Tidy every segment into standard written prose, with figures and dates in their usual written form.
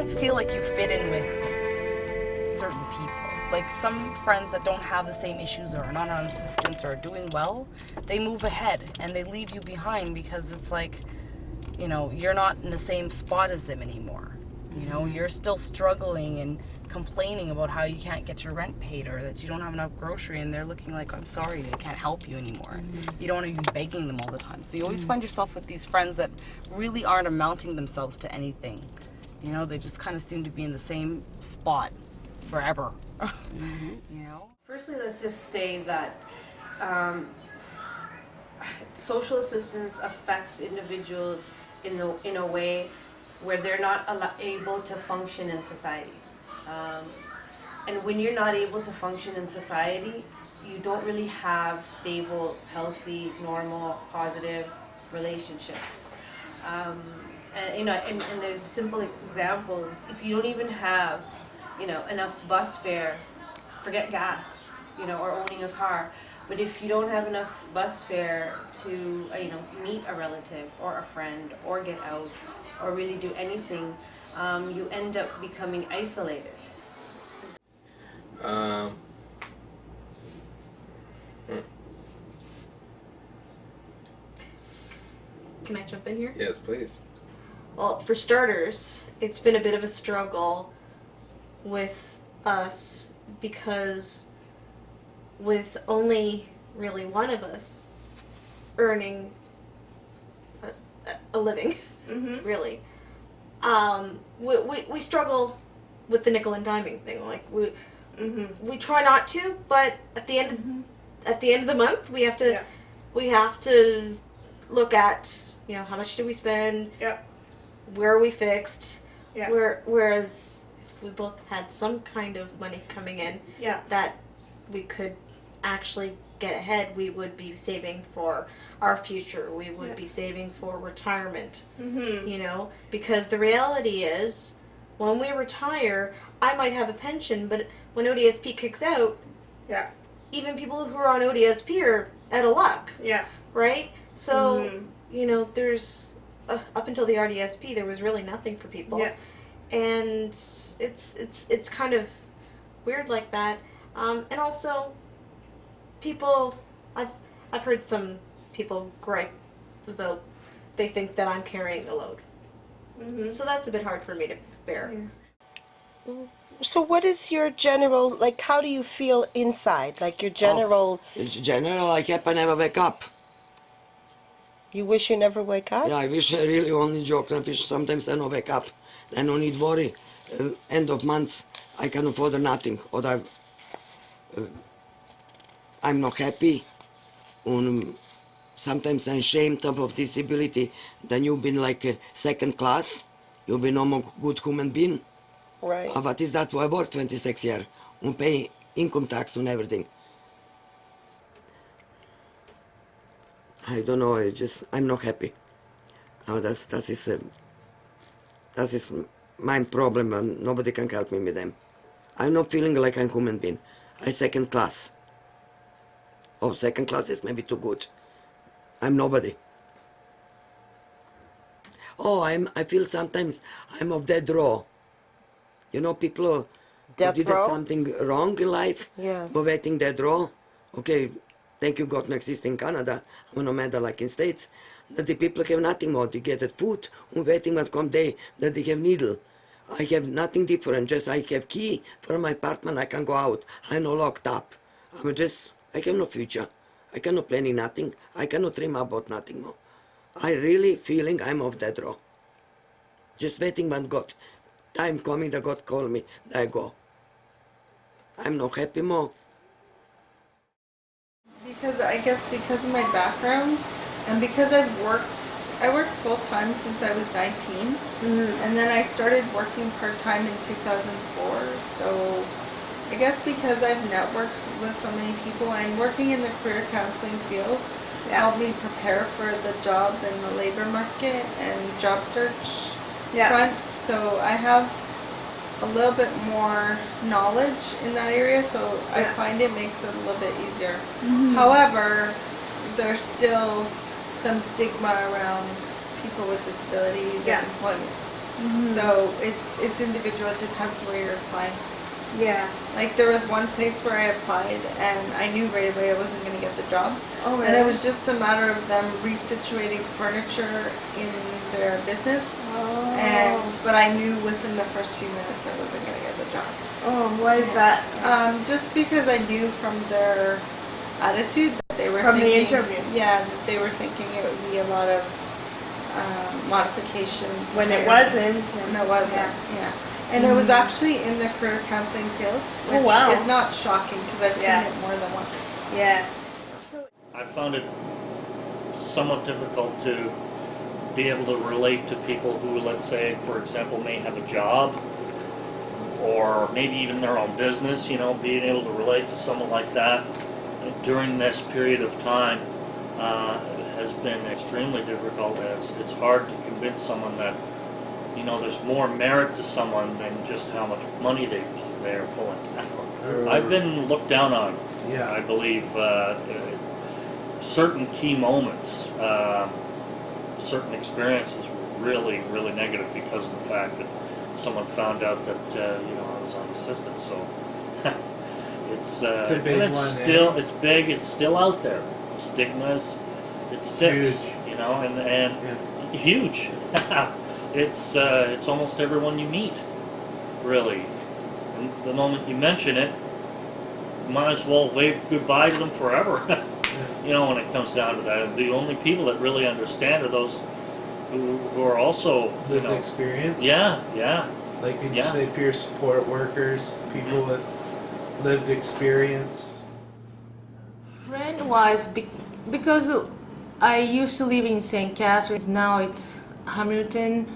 don't feel like you fit in with certain people. Like some friends that don't have the same issues or are not on assistance or are doing well, they move ahead and they leave you behind because it's like, you know, you're not in the same spot as them anymore. You know, you're still struggling and complaining about how you can't get your rent paid or that you don't have enough grocery, and they're looking like, I'm sorry, I can't help you anymore. You don't want to be begging them all the time. So you always find yourself with these friends that really aren't amounting themselves to anything. You know, they just kind of seem to be in the same spot forever. You know? Firstly, let's just say that social assistance affects individuals in a way where they're not able to function in society. And when you're not able to function in society, you don't really have stable, healthy, normal, positive relationships. And you know, and there's simple examples. If you don't even have, you know, enough bus fare, forget gas, you know, or owning a car. But if you don't have enough bus fare to, you know, meet a relative or a friend or get out or really do anything, you end up becoming isolated. Can I jump in here? Yes, please. Well, for starters, it's been a bit of a struggle with us because with only really one of us earning a living, really, we struggle with the nickel and diming thing. Like we try not to, but at the end of the month, we have to look at, you know, how much do we spend? Yeah. Where are we fixed? Yeah. Whereas if we both had some kind of money coming in, that we could actually get ahead, we would be saving for our future. We would be saving for retirement. You know, because the reality is, when we retire, I might have a pension, but when ODSP kicks out, even people who are on ODSP are out of luck. Right? So, you know, there's up until the RDSP, there was really nothing for people, and it's kind of weird like that. And also, people, I've heard some people gripe about, they think that I'm carrying the load. So that's a bit hard for me to bear. So what is your general, like, how do you feel inside? Like your general... General, I hope I never wake up. You wish you never wake up? Yeah, I wish I really only joke. I wish sometimes I don't wake up. I don't need worry. End of month, I can afford nothing. Or I'm not happy. Sometimes I'm ashamed of disability. Then you've been like a second class. You've been no more good human being. Right. What is that? I work 26 years and pay income tax and everything. I don't know. I'm not happy. That is my problem, and nobody can help me with them. I'm not feeling like I'm human being. I'm second class. Oh, second class is maybe too good. I'm nobody. Oh, I feel sometimes I'm of dead row. You know, people who did something wrong in life, but waiting dead row. Okay, thank you God no exist in Canada, no matter like in States. That the people have nothing more. They get the food and waiting that come day that they have needle. I have nothing different, just I have key for my apartment, I can go out. I'm not locked up. I have no future. I cannot planning nothing. I cannot dream about nothing more. I really feeling I'm off that row. Just waiting when God, time coming that God call me, I go. I'm not happy more. Because I guess because of my background and because I worked full time since I was 19, and then I started working part time in 2004. So I guess because I've networked with so many people and working in the career counseling field helped me prepare for the job in the labor market and job search front. So I have a little bit more knowledge in that area, so I find it makes it a little bit easier. However, there's still some stigma around people with disabilities and employment. So it's individual. It depends where you're applying. Yeah. Like there was one place where I applied and I knew right away I wasn't going to get the job. Oh, really? And it was just a matter of them resituating furniture in their business. Oh. But I knew within the first few minutes I wasn't going to get the job. Oh, why is that? Just because I knew from their attitude that they were From thinking, the interview. Yeah, that they were thinking it would be a lot of modification. When it wasn't. And it wasn't. Yeah. And it was actually in the career counseling field, which is not shocking because I've seen it more than once. Yeah. I found it somewhat difficult to be able to relate to people who, let's say, for example, may have a job or maybe even their own business, you know, being able to relate to someone like that during this period of time has been extremely difficult. And it's hard to convince someone that, you know, there's more merit to someone than just how much money they're pulling down. I've been looked down on, I believe, certain key moments, certain experiences were really, really negative because of the fact that someone found out that, you know, I was on assistance. So it's a big one, still, it's big, it's still out there. Stigmas, it sticks, huge. You know, and huge. It's almost everyone you meet, really. And the moment you mention it, you might as well wave goodbye to them forever. You know, when it comes down to that, the only people that really understand are those who are also lived experience. Yeah. Like you say, peer support workers, people with lived experience. Friend-wise, because I used to live in St. Catharines, now it's Hamilton,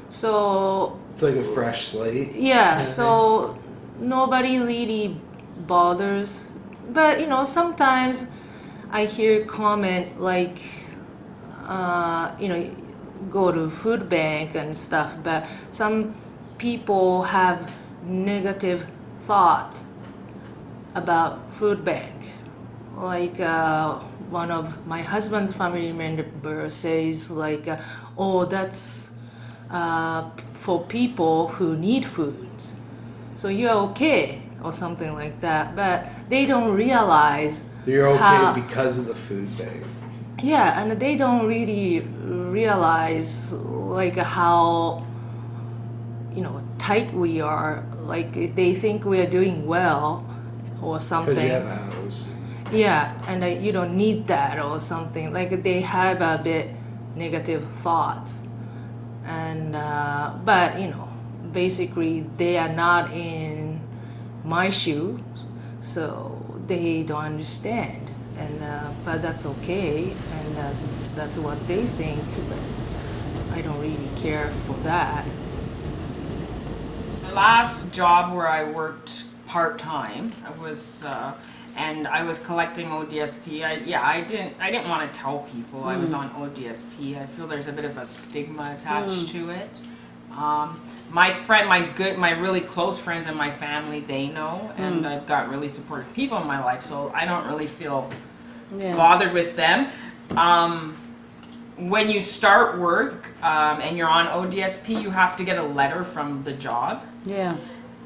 so it's like a fresh slate. Yeah, so nobody really bothers. But you know, sometimes I hear comment like, you know, go to food bank and stuff. But some people have negative thoughts about food bank. Like one of my husband's family members says like, oh, that's for people who need food. So you're okay or something like that. But they don't realize you're okay because of the food bank. Yeah, and they don't really realize like how, you know, tight we are. Like they think we are doing well or something. Because you have a house. Yeah, and you don't need that or something. Like they have a bit negative thoughts, and but you know, basically they are not in my shoes, so they don't understand. And but that's okay, and that's what they think. But I don't really care for that. My last job where I worked part-time, I was. And I was collecting ODSP. I didn't want to tell people I was on ODSP. I feel there's a bit of a stigma attached to it. My friend, my really close friends and my family, they know, and I've got really supportive people in my life, so I don't really feel bothered with them. When you start work and you're on ODSP, you have to get a letter from the job. Yeah.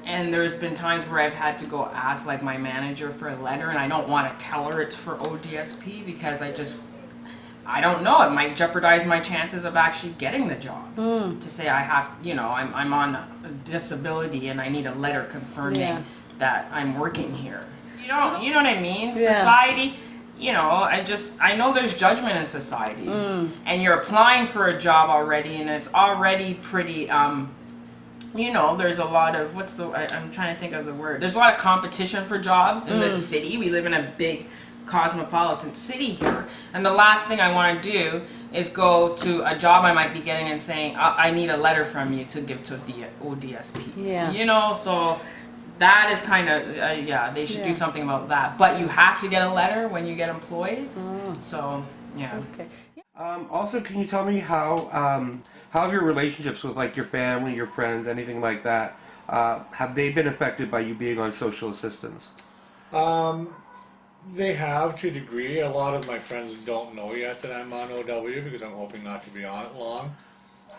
And there's been times where I've had to go ask like my manager for a letter, and I don't want to tell her it's for ODSP because I don't know, it might jeopardize my chances of actually getting the job. To say I have, you know, I'm on a disability and I need a letter confirming that I'm working here. You know what I mean? Society, you know, I know there's judgment in society, and you're applying for a job already, and it's already pretty. You know, there's a lot of, I'm trying to think of the word. There's a lot of competition for jobs in this city. We live in a big cosmopolitan city here. And the last thing I want to do is go to a job I might be getting and saying, I need a letter from you to give to the ODSP. Yeah. You know, so that is kind of, they should do something about that. But you have to get a letter when you get employed. So, yeah. Okay. Also, can you tell me how have your relationships with like your family, your friends, anything like that, have they been affected by you being on social assistance? They have to a degree. A lot of my friends don't know yet that I'm on OW because I'm hoping not to be on it long.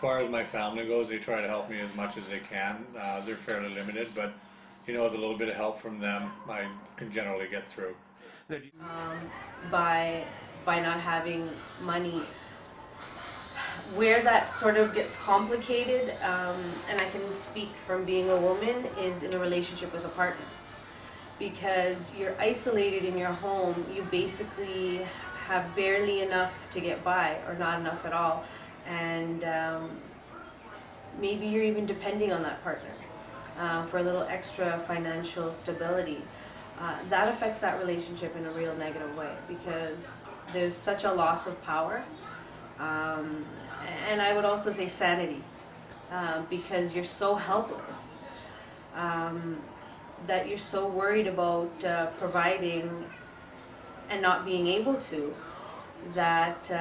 far as my family goes, they try to help me as much as they can. They're fairly limited, but with a little bit of help from them, I can generally get through. By not having money, where that sort of gets complicated, and I can speak from being a woman, is in a relationship with a partner. Because you're isolated in your home, you basically have barely enough to get by, or not enough at all. And maybe you're even depending on that partner for a little extra financial stability. That affects that relationship in a real negative way, because there's such a loss of power. And I would also say sanity, because you're so helpless, that you're so worried about providing and not being able to, that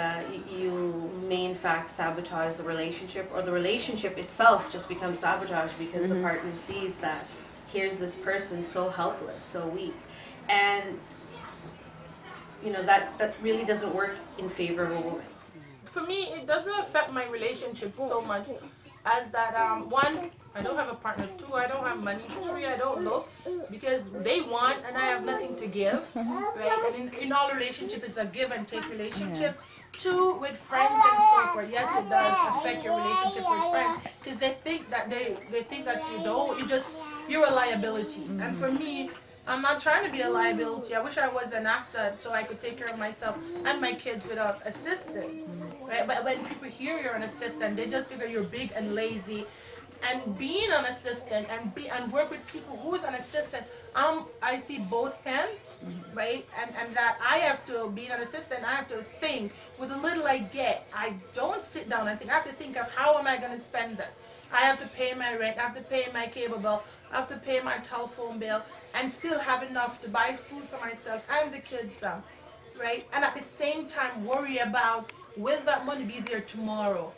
you may in fact sabotage the relationship, or the relationship itself just becomes sabotage because the partner sees that here's this person so helpless, so weak, and that really doesn't work in favor of a woman. For me, it doesn't affect my relationship so much as that, one, I don't have a partner. Two, I don't have money. Three, I don't look, because they want and I have nothing to give, right? And in all relationship, it's a give and take relationship. Two, with friends and so forth, yes, it does affect your relationship with friends, because they think that you're a liability. And for me, I'm not trying to be a liability. I wish I was an asset so I could take care of myself and my kids without assistance. Right? But when people hear you're an assistant, they just figure you're big and lazy. And being an assistant and work with people who's an assistant, I see both hands, right? And that I have to, being an assistant, I have to think with the little I get. I don't sit down and think. I have to think of how am I going to spend this. I have to pay my rent, I have to pay my cable bill, I have to pay my telephone bill, and still have enough to buy food for myself and the kids, right? And at the same time worry about, will that money be there tomorrow?